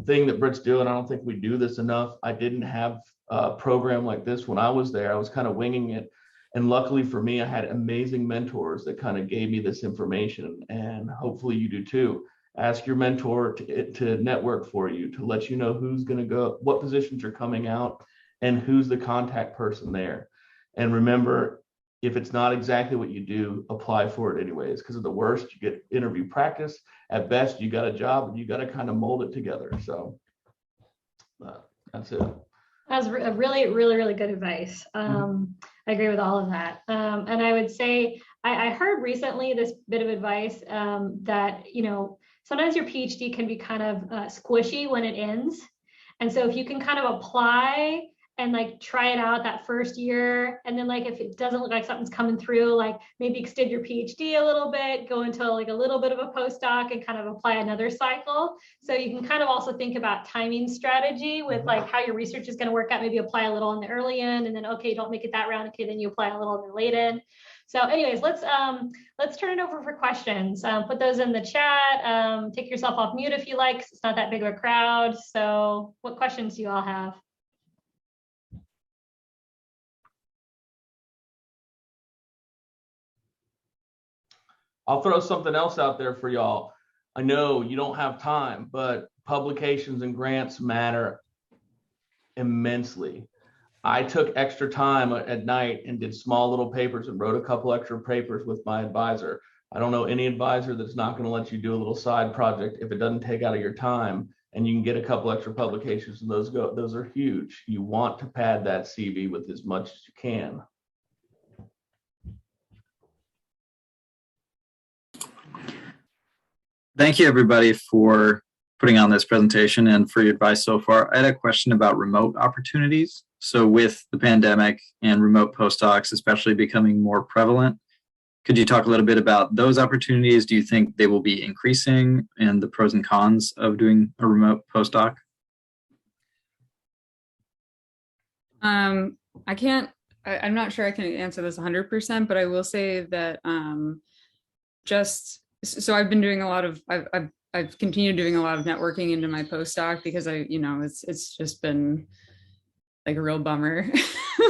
thing that Britt's doing. I don't think we do this enough. I didn't have a program like this when I was there. I was kind of winging it. And luckily for me, I had amazing mentors that kind of gave me this information, and hopefully you do too. Ask your mentor to network for you, to let you know who's going to go, what positions are coming out, and who's the contact person there. And remember, if it's not exactly what you do, apply for it anyways, because at the worst, you get interview practice. At best, you got a job, and you got to kind of mold it together. So that's it. That was really, really, really good advice. I agree with all of that. And I would say, I heard recently this bit of advice that, sometimes your PhD can be kind of squishy when it ends. And so if you can kind of apply and like try it out that first year, and then like if it doesn't look like something's coming through, like maybe extend your PhD a little bit, go into like a little bit of a postdoc and kind of apply another cycle. So you can kind of also think about timing strategy with like how your research is going to work out. Maybe apply a little in the early end, and then okay, don't make it that round. Okay, then you apply a little in the late end. So anyways, let's turn it over for questions. Put those in the chat. Take yourself off mute if you like. It's not that big of a crowd. So what questions do you all have? I'll throw something else out there for y'all. I know you don't have time, but publications and grants matter immensely. I took extra time at night and did small little papers and wrote a couple extra papers with my advisor. I don't know any advisor that's not going to let you do a little side project if it doesn't take out of your time, and you can get a couple extra publications, and those are huge. You want to pad that CV with as much as you can. Thank you, everybody, for putting on this presentation and for your advice so far. I had a question about remote opportunities. So with the pandemic and remote postdocs especially becoming more prevalent, could you talk a little bit about those opportunities? Do you think they will be increasing, and the pros and cons of doing a remote postdoc? I'm not sure I can answer this 100%, but I will say that so I've been doing I've continued doing a lot of networking into my postdoc, because it's just been like a real bummer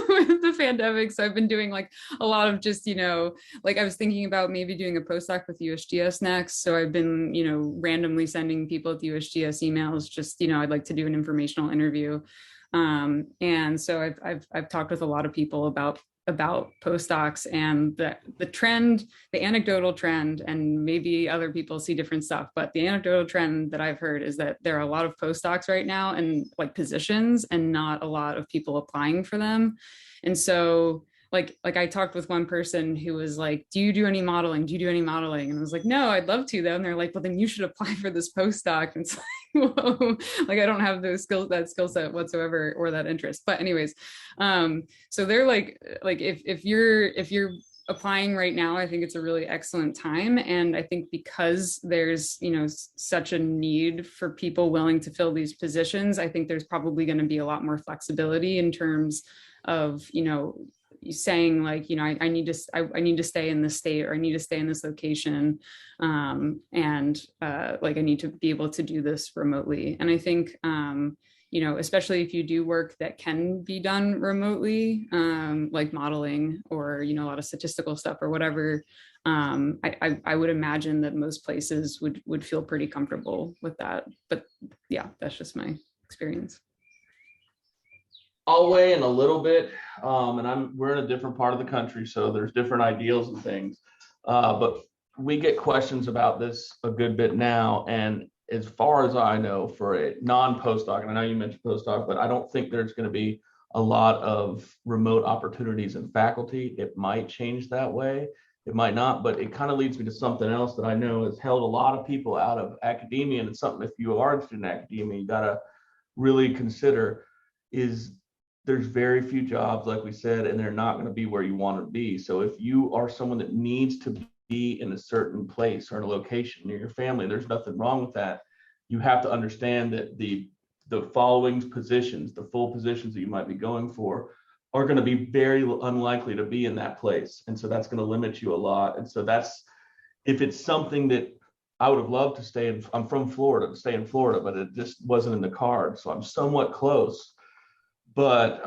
with the pandemic. So I've been doing like a lot of just, like I was thinking about maybe doing a postdoc with USGS next. So I've been, randomly sending people at the USGS emails, just, I'd like to do an informational interview. And so I've talked with a lot of people about postdocs, and the trend, the anecdotal trend, and maybe other people see different stuff, but the anecdotal trend that I've heard is that there are a lot of postdocs right now and like positions, and not a lot of people applying for them. And so like I talked with one person who was like, do you do any modeling? And I was like, no, I'd love to though. And they're like, well, then you should apply for this postdoc. And it's like, whoa, like I don't have that skill set whatsoever, or that interest. But anyways, so they're like if you're applying right now, I think it's a really excellent time. And I think because there's, such a need for people willing to fill these positions, I think there's probably going to be a lot more flexibility in terms of, saying like, I need to stay in this state, or I need to stay in this location. And like I need to be able to do this remotely. And I think, especially if you do work that can be done remotely, like modeling, or, a lot of statistical stuff or whatever, I would imagine that most places would feel pretty comfortable with that. But yeah, that's just my experience. I'll weigh in a little bit, and we're in a different part of the country, so there's different ideals and things. But we get questions about this a good bit now, and as far as I know, for a non-postdoc, and I know you mentioned postdoc, but I don't think there's going to be a lot of remote opportunities in faculty. It might change that way, it might not, but it kind of leads me to something else that I know has held a lot of people out of academia, and it's something, if you are interested in academia, you got to really consider, is there's very few jobs, like we said, and they're not going to be where you want to be. So if you are someone that needs to be in a certain place or in a location near your family, there's nothing wrong with that. You have to understand that the following positions, the full positions that you might be going for, are going to be very unlikely to be in that place. And so that's going to limit you a lot. And so if it's something that I would have loved to stay in, I'm from Florida, to stay in Florida, but it just wasn't in the cards. So I'm somewhat close. But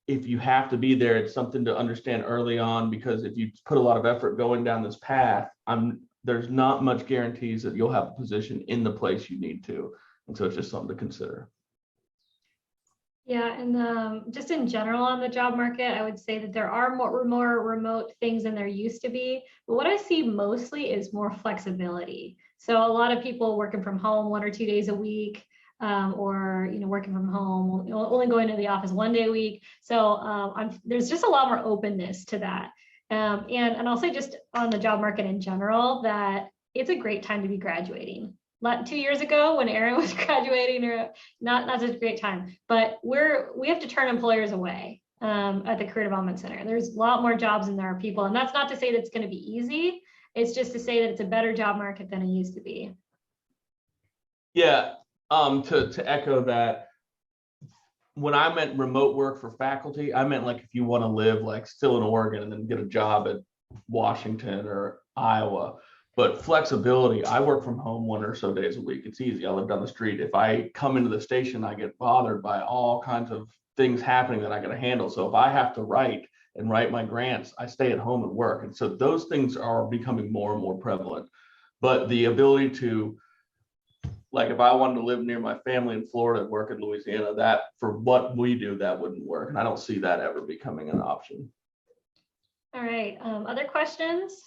if you have to be there, it's something to understand early on, because if you put a lot of effort going down this path, there's not much guarantees that you'll have a position in the place you need to. And so it's just something to consider. Yeah, and just in general on the job market, I would say that there are more remote things than there used to be. But what I see mostly is more flexibility. So a lot of people working from home 1 or 2 days a week, or working from home, only going to the office 1 day a week. So there's just a lot more openness to that. And I'll say just on the job market in general that it's a great time to be graduating. 2 years ago when Aaron was graduating, or not such a great time, but we have to turn employers away at the Career Development Center. There's a lot more jobs than there are people. And that's not to say that it's going to be easy. It's just to say that it's a better job market than it used to be. Yeah, to echo that, when I meant remote work for faculty, I meant like if you want to live like still in Oregon and then get a job at Washington or Iowa. But flexibility, I work from home 1 or so days a week. It's easy. I live down the street. If I come into the station, I get bothered by all kinds of things happening that I got to handle. So if I have to write my grants, I stay at home and work. And so those things are becoming more and more prevalent. But the ability to, like if I wanted to live near my family in Florida and work in Louisiana, that for what we do, that wouldn't work. And I don't see that ever becoming an option. All right, other questions?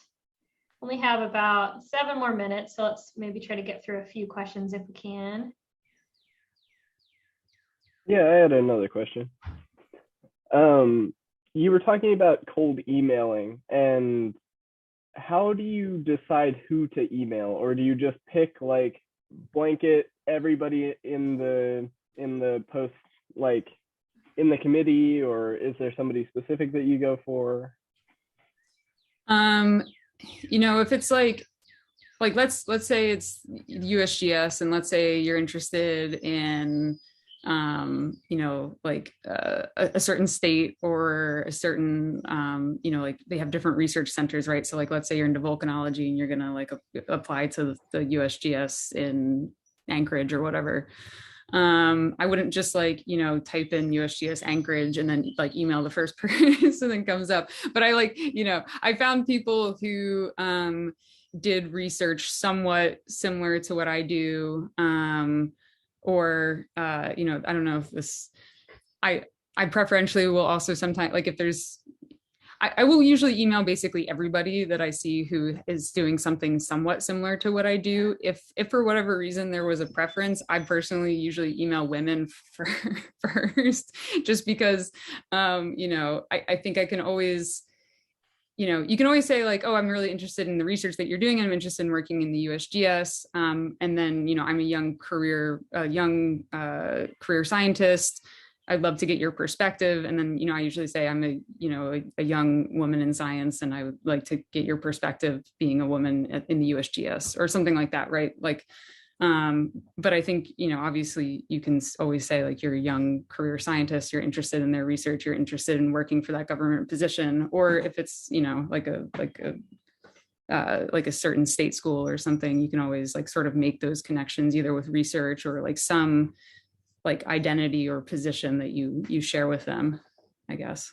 Only have about 7 more minutes, so let's maybe try to get through a few questions if we can. Yeah, I had another question. You were talking about cold emailing, and how do you decide who to email, or do you just pick like blanket everybody in the post, like in the committee, or is there somebody specific that you go for? If it's like let's say it's USGS, and let's say you're interested in a certain state or a certain like they have different research centers, right? So like let's say you're into volcanology and you're gonna like apply to the USGS in Anchorage or whatever. I wouldn't just type in USGS Anchorage and then like email the first person that comes up. But I found people who did research somewhat similar to what I do, or I don't know if this, I preferentially will also sometimes, like if there's, I will usually email basically everybody that I see who is doing something somewhat similar to what I do. If for whatever reason there was a preference, I personally usually email women first, just because, I think I can always, you can always say like, oh, I'm really interested in the research that you're doing. I'm interested in working in the USGS. And then, I'm a young career scientist. I'd love to get your perspective. And then, I usually say I'm a young woman in science, and I would like to get your perspective being a woman in the USGS or something like that. Right. But I think, obviously you can always say like you're a young career scientist, you're interested in their research, you're interested in working for that government position. Or if it's, like a certain state school or something, you can always like sort of make those connections either with research or like some like identity or position that you share with them, I guess.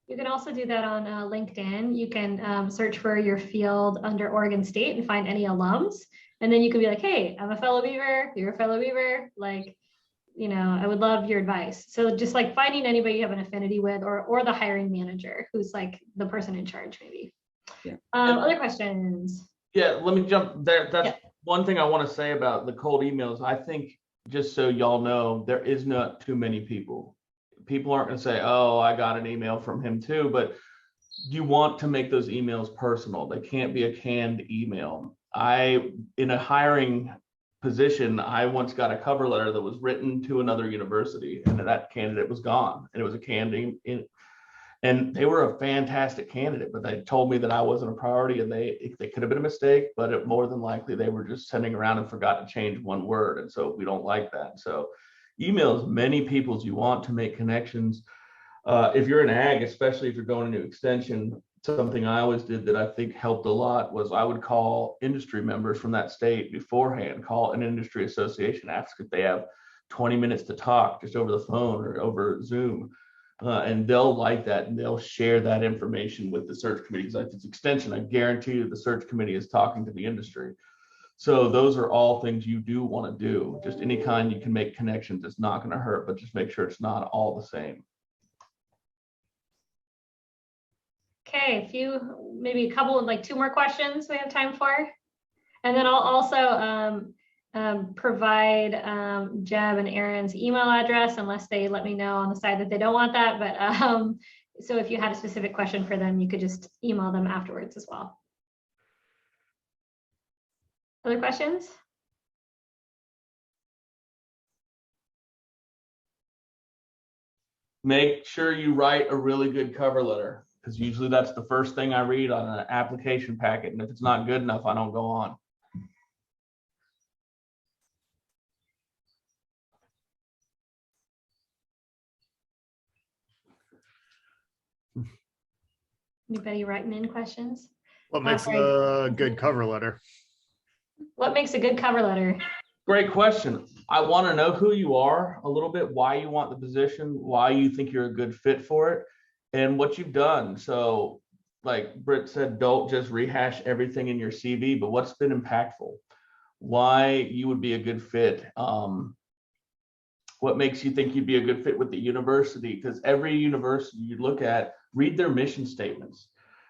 You can also do that on LinkedIn. You can search for your field under Oregon State and find any alums. And then you can be like, hey, I'm a fellow Beaver, you're a fellow Beaver. Like, I would love your advice. So just like finding anybody you have an affinity with, or the hiring manager who's like the person in charge, maybe. Yeah. Other questions? Yeah, let me jump there. That's one thing I want to say about the cold emails. I think, just so y'all know, there is not too many people. People aren't going to say, oh, I got an email from him too, but you want to make those emails personal. They can't be a canned email. In a hiring position, I once got a cover letter that was written to another university, and that candidate was gone, and it was a canned email. And they were a fantastic candidate, but they told me that I wasn't a priority, and they could have been a mistake, but more than likely they were just sending around and forgot to change one word. And so we don't like that. So email as many people as you want to make connections. If you're in ag, especially if you're going into extension, something I always did that I think helped a lot was I would call industry members from that state beforehand, call an industry association, ask if they have 20 minutes to talk just over the phone or over Zoom. And they'll like that, and they'll share that information with the search committee. Because if it's extension, I guarantee you the search committee is talking to the industry. So those are all things you do want to do. Just any kind you can make connections, it's not going to hurt, but just make sure it's not all the same. Okay, maybe a couple of like 2 more questions we have time for. And then I'll also provide Jeb and Aaron's email address, unless they let me know on the side that they don't want that. But so if you had a specific question for them, you could just email them afterwards as well. Other questions? Make sure you write a really good cover letter, because usually that's the first thing I read on an application packet. And if it's not good enough, I don't go on. Anybody writing in questions? What makes a good cover letter? What makes a good cover letter? Great question. I want to know who you are a little bit, why you want the position, why you think you're a good fit for it, and what you've done. So like Britt said, don't just rehash everything in your CV, but what's been impactful, why you would be a good fit. What makes you think you'd be a good fit with the university? Because every university you look at, read their mission statements.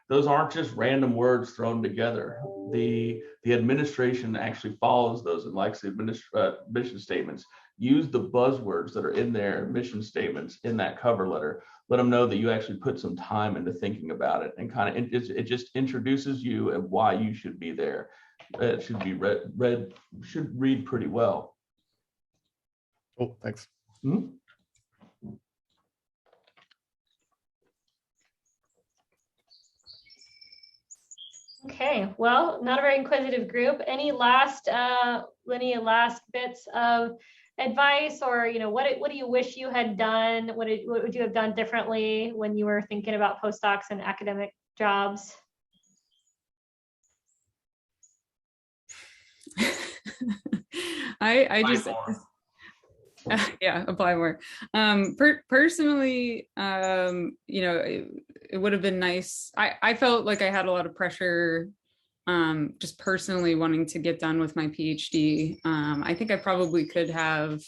Those aren't just random words thrown together. The administration actually follows those and likes the mission statements. Use the buzzwords that are in their mission statements in that cover letter. Let them know that you actually put some time into thinking about it, and kind of it just introduces you and why you should be there. It should be should read pretty well. Oh, thanks. Hmm? Okay, well, not a very inquisitive group. Any last bits of advice, or what do you wish you had done? What would you have done differently when you were thinking about postdocs and academic jobs? I just yeah, apply more. Personally, it would have been nice. I felt like I had a lot of pressure, just personally wanting to get done with my PhD. I think I probably could have,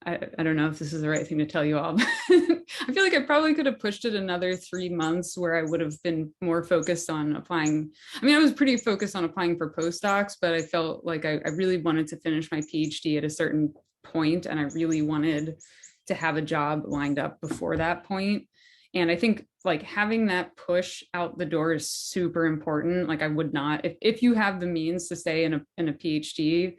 I don't know if this is the right thing to tell you all, but I feel like I probably could have pushed it another 3 months, where I would have been more focused on applying. I mean, I was pretty focused on applying for postdocs, but I felt like I really wanted to finish my PhD at a certain point, and I really wanted to have a job lined up before that point. And I think like having that push out the door is super important. Like I would not, if you have the means to stay in a PhD,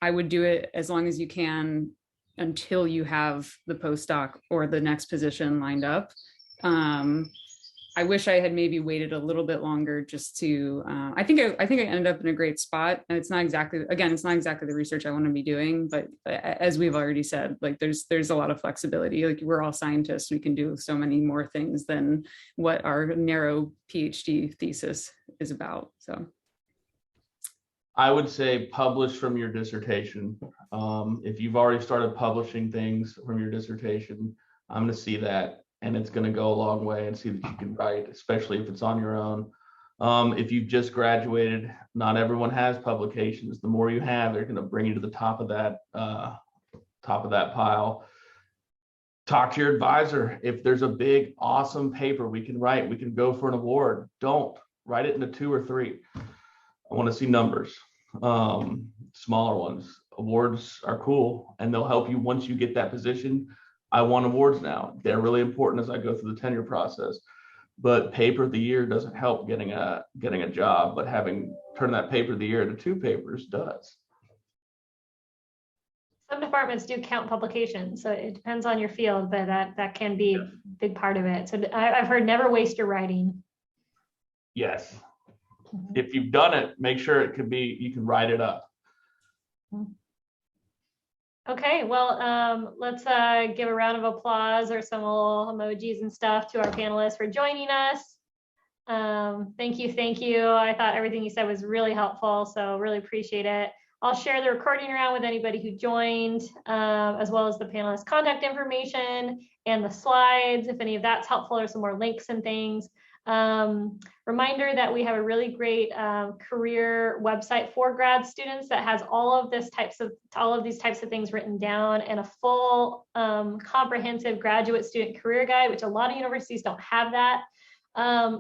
I would do it as long as you can until you have the postdoc or the next position lined up. I wish I had maybe waited a little bit longer just to, I think I ended up in a great spot. And it's not exactly the research I want to be doing, but as we've already said, like there's a lot of flexibility. Like we're all scientists, we can do so many more things than what our narrow PhD thesis is about. So I would say publish from your dissertation. If you've already started publishing things from your dissertation, I'm going to see that. And it's going to go a long way, and see that you can write, especially if it's on your own. If you've just graduated, not everyone has publications. The more you have, they're going to bring you to the top of that pile. Talk to your advisor. If there's a big, awesome paper we can write, we can go for an award. Don't write it into 2 or 3. I want to see numbers, smaller ones. Awards are cool, and they'll help you once you get that position. I want awards now. They're really important as I go through the tenure process. But paper of the year doesn't help getting a job, but turn that paper of the year into 2 papers does. Some departments do count publications, so it depends on your field, but that can be a big part of it. So I've heard never waste your writing. Yes. If you've done it, make sure you can write it up. Okay, well, let's give a round of applause or some little emojis and stuff to our panelists for joining us. Thank you. I thought everything you said was really helpful, so really appreciate it. I'll share the recording around with anybody who joined, as well as the panelist contact information and the slides, if any of that's helpful, or some more links and things. Reminder that we have a really great career website for grad students that has all of these types of things written down, and a full comprehensive graduate student career guide, which a lot of universities don't have that.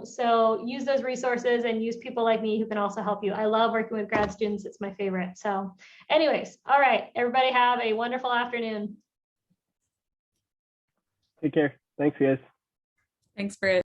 So use those resources and use people like me who can also help you. I love working with grad students. It's my favorite. So anyways, all right, everybody have a wonderful afternoon. Take care. Thanks, guys. Thanks, Britt.